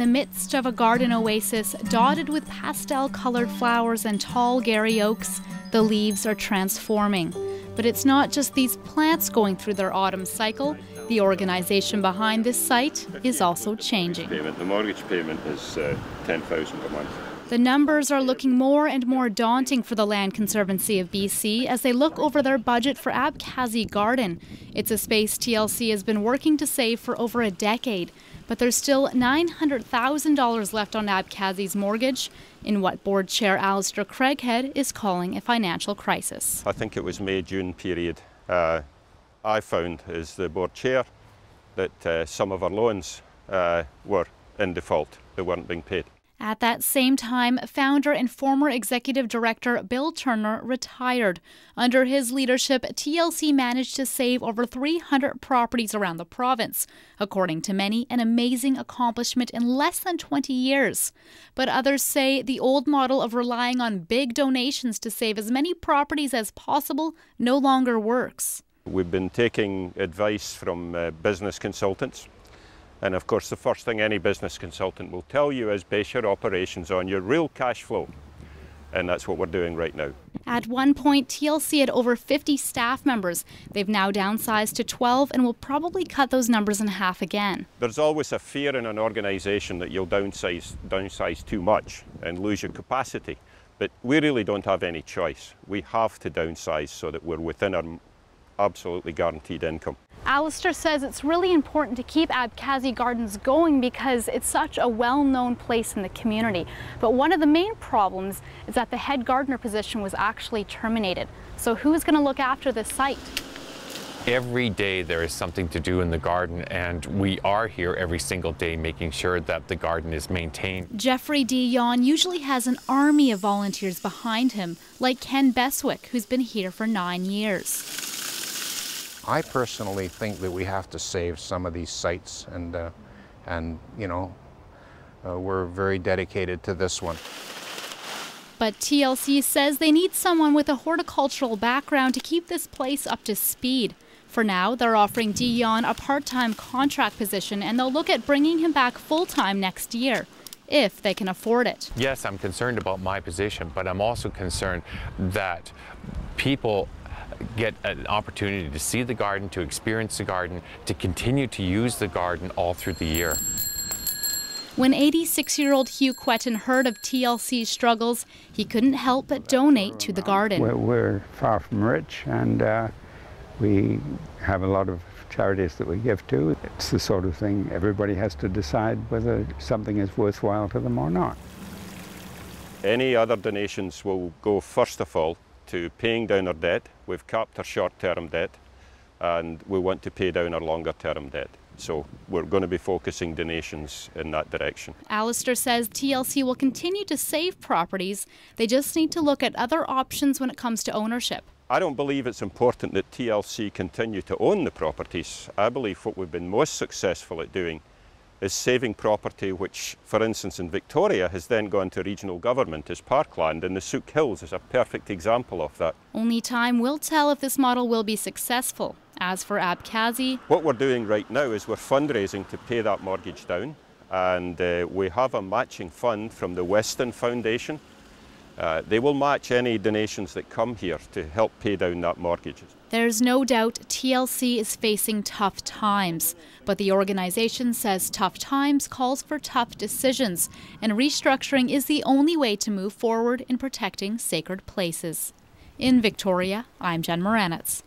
the midst of a garden oasis dotted with pastel-colored flowers and tall Gary oaks, the leaves are transforming. But it's not just these plants going through their autumn cycle. The organization behind this site is also changing. The mortgage payment is $10,000 a month. The numbers are looking more and more daunting for the Land Conservancy of BC as they look over their budget for Abkhazi Garden. It's a space TLC has been working to save for over a decade, but there's still $900,000 left on Abkhazi's mortgage in what board chair Alistair Craighead is calling a financial crisis. I think it was May-June period. I found as the board chair that some of our loans were in default. They weren't being paid. At that same time, founder and former executive director Bill Turner retired. Under his leadership, TLC managed to save over 300 properties around the province. According to many, an amazing accomplishment in less than 20 years. But others say the old model of relying on big donations to save as many properties as possible no longer works. We've been taking advice from business consultants. And of course, the first thing any business consultant will tell you is base your operations on your real cash flow. And that's what we're doing right now. At one point, TLC had over 50 staff members. They've now downsized to 12 and will probably cut those numbers in half again. There's always a fear in an organization that you'll downsize too much and lose your capacity. But we really don't have any choice. We have to downsize so that we're within our absolutely guaranteed income. Alistair says it's really important to keep Abkhazi Gardens going because it's such a well-known place in the community. But one of the main problems is that the head gardener position was actually terminated. So who's going to look after this site? Every day there is something to do in the garden, and we are here every single day making sure that the garden is maintained. Jeffrey Dion usually has an army of volunteers behind him, like Ken Beswick, who's been here for 9 years. I personally think that we have to save some of these sites, and you know, we're very dedicated to this one. But TLC says they need someone with a horticultural background to keep this place up to speed. For now, they're offering Dion a part-time contract position, and they'll look at bringing him back full-time next year, if they can afford it. Yes, I'm concerned about my position, but I'm also concerned that people get an opportunity to see the garden, to experience the garden, to continue to use the garden all through the year. When 86-year-old Hugh Quetton heard of TLC's struggles, he couldn't help but donate to the garden. We're far from rich, and we have a lot of charities that we give to. It's the sort of thing everybody has to decide whether something is worthwhile to them or not. Any other donations will go, first of all, to paying down our debt. We've capped our short-term debt, and we want to pay down our longer-term debt. So we're going to be focusing donations in that direction. Alistair says TLC will continue to save properties. They just need to look at other options when it comes to ownership. I don't believe it's important that TLC continue to own the properties. I believe what we've been most successful at doing is saving property which, for instance, in Victoria has then gone to regional government as parkland, and the Sook Hills is a perfect example of that. Only time will tell if this model will be successful. As for Abkhazi, what we're doing right now is we're fundraising to pay that mortgage down, and we have a matching fund from the Weston Foundation. They will match any donations that come here to help pay down that mortgage. There's no doubt TLC is facing tough times, but the organization says tough times calls for tough decisions, and restructuring is the only way to move forward in protecting sacred places. In Victoria, I'm Jen Muranetz.